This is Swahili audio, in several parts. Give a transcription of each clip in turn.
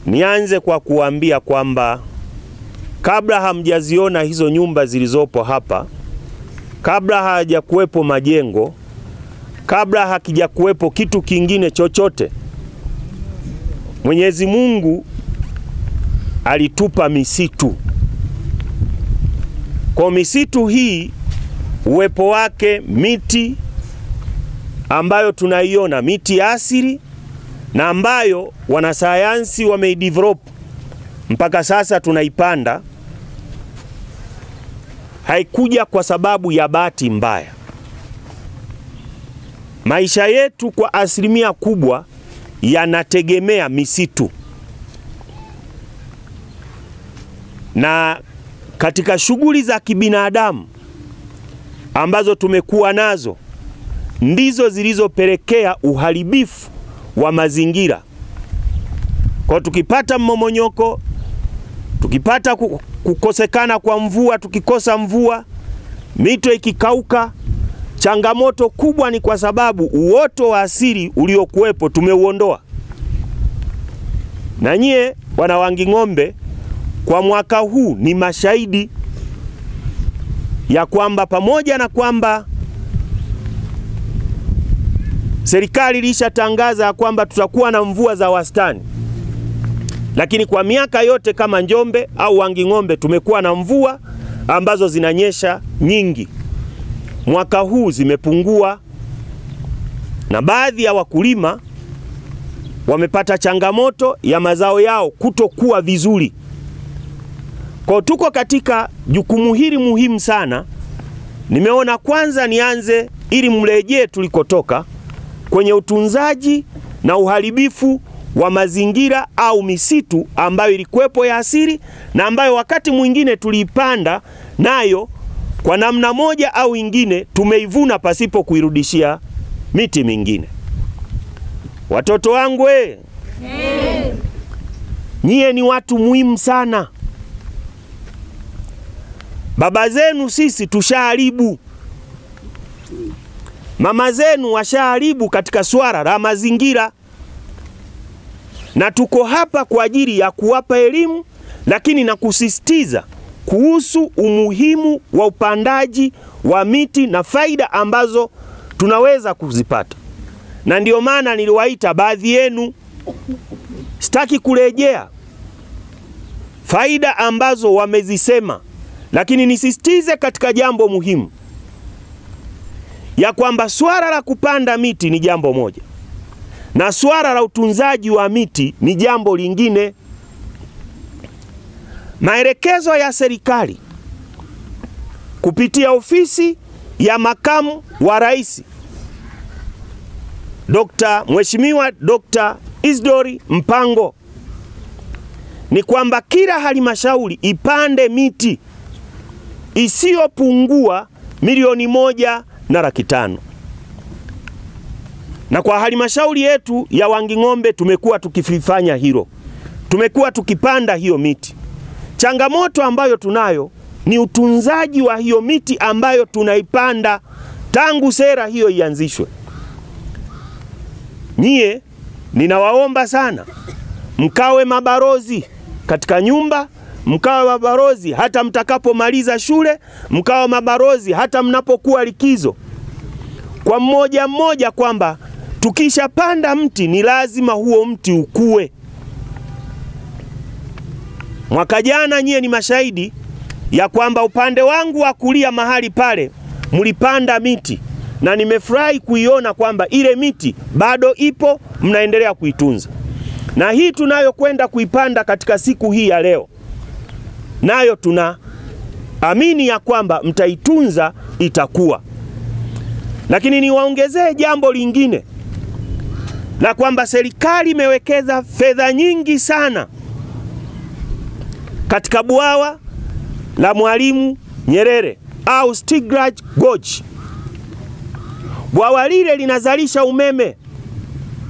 Nianze kwa kuambia kwamba kabla hamjaziona hizo nyumba zilizopo hapa, kabla hajakuwepo majengo, kabla hakijakuwepo kitu kingine chochote, Mwenyezi Mungu alitupa misitu. Kwa misitu hii, uwepo wake, miti ambayo tunaiona, miti asili na ambayo wanasayansi wameidevelop mpaka sasa tunaipanda, haikuja kwa sababu ya bahati mbaya. Maisha yetu kwa asilimia kubwa yanategemea misitu. Na katika shughuli za kibinadamu ambazo tumekuwa nazo, ndizo zilizopelekea uharibifu wa mazingira. Kwa tukipata mmomonyoko, tukipata kukosekana kwa mvua, tukikosa mvua, mito ikikauka, changamoto kubwa ni kwa sababu uoto wa asili uliokuwepo tumeuondoa. Na nyie wana Wanging'ombe kwa mwaka huu ni mashahidi ya kwamba pamoja na kwamba serikali ilishatangaza kwamba tutakuwa na mvua za wastani, lakini kwa miaka yote kama Njombe au Wanging'ombe tumekuwa na mvua ambazo zinanyesha nyingi. Mwaka huu zimepungua na baadhi ya wakulima wamepata changamoto ya mazao yao kutokuwa vizuri. Kwa tuko katika jukumu hili muhimu sana. Nimeona kwanza nianze ili mrejee tulikotoka kwenye utunzaji na uharibifu wa mazingira au misitu ambayo ilikuwepo ya asili na ambayo wakati mwingine tuliipanda nayo kwa namna moja au ingine tumeivuna pasipo kuirudishia miti mingine. Watoto wangu nyie ni watu muhimu sana. Baba zenu sisi tushaharibu, mama zenu washaharibu katika swala la mazingira, na tuko hapa kwa ajili ya kuwapa elimu, lakini na kusisitiza kuhusu umuhimu wa upandaji wa miti na faida ambazo tunaweza kuzipata. Na ndio maana niliwaita baadhi yenu, sitaki kurejea faida ambazo wamezisema, lakini nisisitize katika jambo muhimu ya kwamba swala la kupanda miti ni jambo moja na swala la utunzaji wa miti ni jambo lingine. Maelekezo ya serikali kupitia ofisi ya makamu wa rais Mheshimiwa Dr. Isidori Mpango ni kwamba kila halmashauri ipande miti isiyopungua 1,500,000. Na kwa halmashauri yetu ya Wanging'ombe tumekuwa tukifanya hilo. Tumekuwa tukipanda hiyo miti. Changamoto ambayo tunayo ni utunzaji wa hiyo miti ambayo tunaipanda tangu sera hiyo ianzishwe. Nyie ninawaomba sana mkawe mabarozi katika nyumba, mkawe mabarozi hata mtakapomaliza shule, mkawe mabarozi hata mnapokuwa likizo. Kwa mmoja mmoja kwamba tukishapanda mti ni lazima huo mti ukue. Mwaka jana nyie ni mashahidi ya kwamba upande wangu wa kulia mahali pale mlipanda miti, na nimefurahi kuiona kwamba ile miti bado ipo, mnaendelea kuitunza. Na hii tunayokwenda kuipanda katika siku hii ya leo, nayo tunaamini ya kwamba mtaitunza, itakuwa. Lakini niwaongezee jambo lingine la kwamba serikali imewekeza fedha nyingi sana katika bwawa la Mwalimu Nyerere au Stiegler's Gorge. Bwawa lile linazalisha umeme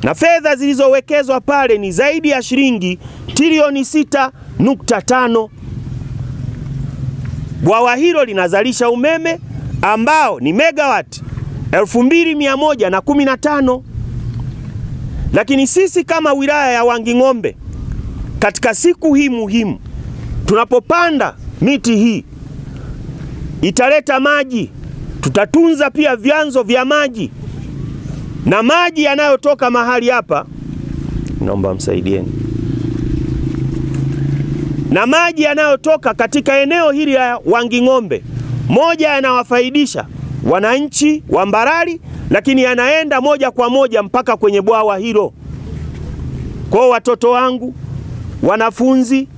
na fedha zilizowekezwa pale ni zaidi ya shilingi trilioni 6.5. Bwawa hilo linazalisha umeme ambao ni megawati 2115. Lakini sisi kama wilaya ya Wanging'ombe katika siku hii muhimu, tunapopanda miti hii italeta maji, tutatunza pia vyanzo vya maji, na maji yanayotoka mahali hapa, naomba msaidieni, na maji yanayotoka katika eneo hili la Wanging'ombe, moja yanawafaidisha wananchi wa Mbarali, lakini yanaenda moja kwa moja mpaka kwenye bwawa hilo. Kwa watoto wangu, wanafunzi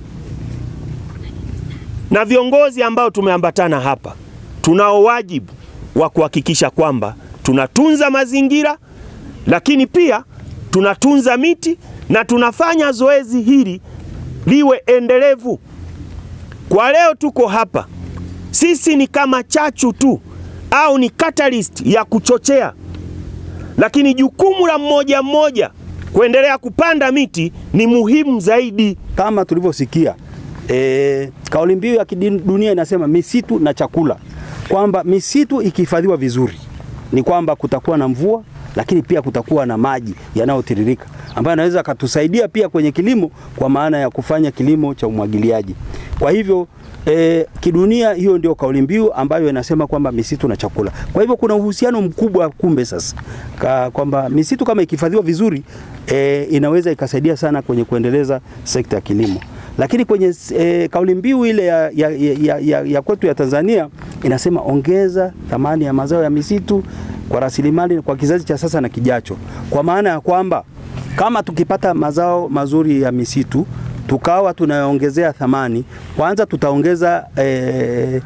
na viongozi ambao tumeambatana hapa, tunao wajibu wa kuhakikisha kwamba tunatunza mazingira, lakini pia tunatunza miti na tunafanya zoezi hili liwe endelevu. Kwa leo tuko hapa, sisi ni kama chachu tu au ni catalyst ya kuchochea, lakini jukumu la mmoja mmoja kuendelea kupanda miti ni muhimu zaidi. Kama tulivyosikia, kauli mbiu ya kidunia inasema misitu na chakula, kwamba misitu ikihifadhiwa vizuri ni kwamba kutakuwa na mvua, lakini pia kutakuwa na maji yanayotiririka ambayo yanaweza kutusaidia pia kwenye kilimo, kwa maana ya kufanya kilimo cha umwagiliaji. Kwa hivyo kidunia hiyo ndio kauli mbiu ambayo inasema kwamba misitu na chakula. Kwa hivyo kuna uhusiano mkubwa kumbe sasa kwamba misitu kama ikihifadhiwa vizuri inaweza ikasaidia sana kwenye kuendeleza sekta ya kilimo. Lakini kwenye kauli mbiu ile ya kwetu ya Tanzania inasema ongeza thamani ya mazao ya misitu kwa rasilimali kwa kizazi cha sasa na kijacho. Kwa maana ya kwamba kama tukipata mazao mazuri ya misitu tukawa tunaongezea thamani, kwanza tutaongeza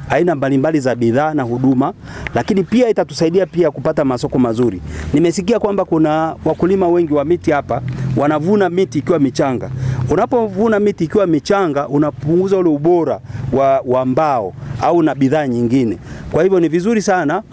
aina mbalimbali za bidhaa na huduma, lakini pia itatusaidia pia kupata masoko mazuri. Nimesikia kwamba kuna wakulima wengi wa miti hapa wanavuna miti ikiwa michanga. Unapovuna miti ikiwa michanga unapunguza ule ubora wa mbao au na bidhaa nyingine. Kwa hivyo ni vizuri sana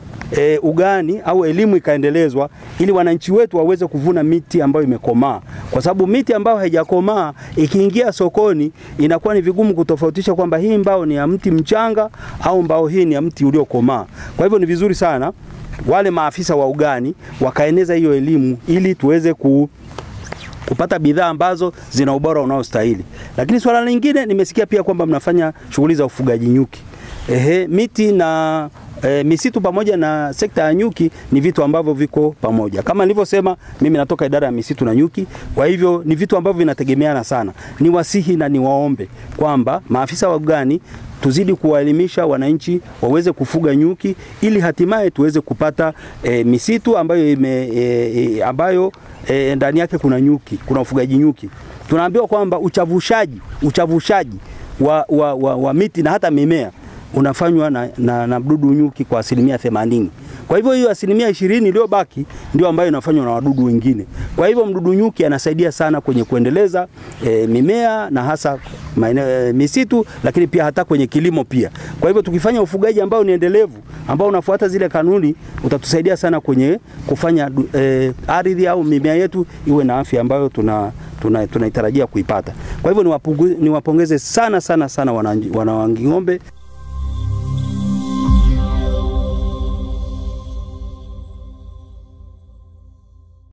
ugani au elimu ikaendelezwa ili wananchi wetu waweze kuvuna miti ambayo imekomaa, kwa sababu miti ambayo haijakomaa ikiingia sokoni inakuwa ni vigumu kutofautisha kwamba hii mbao ni ya mti mchanga au mbao hii ni ya mti uliokomaa. Kwa hivyo ni vizuri sana wale maafisa wa ugani wakaeneza hiyo elimu ili tuweze kupata bidhaa ambazo zina ubora unaostahili. Lakini swala lingine, nimesikia pia kwamba mnafanya shughuli za ufugaji nyuki. Miti na misitu pamoja na sekta ya nyuki ni vitu ambavyo viko pamoja. Kama nilivyosema, mimi natoka idara ya misitu na nyuki, kwa hivyo ni vitu ambavyo vinategemeana sana. Ni wasihi na niwaombe kwamba maafisa wa ugani tuzidi kuwaelimisha wananchi waweze kufuga nyuki ili hatimaye tuweze kupata misitu ambayo ndani yake kuna nyuki, kuna ufugaji nyuki. Tunaambiwa kwamba uchavushaji wa miti na hata mimea unafanywa na mdudu nyuki kwa 80%. Kwa hivyo hiyo 20% iliyobaki ndio ambayo inafanywa na wadudu wengine. Kwa hivyo mdudu nyuki anasaidia sana kwenye kuendeleza mimea na hasa misitu, lakini pia hata kwenye kilimo pia. Kwa hivyo tukifanya ufugaji ambao ni endelevu, ambao unafuata zile kanuni, utatusaidia sana kwenye kufanya ardhi au mimea yetu iwe na afya ambayo tunaitarajia kuipata. Kwa hivyo niwapongeze sana wana Wanging'ombe.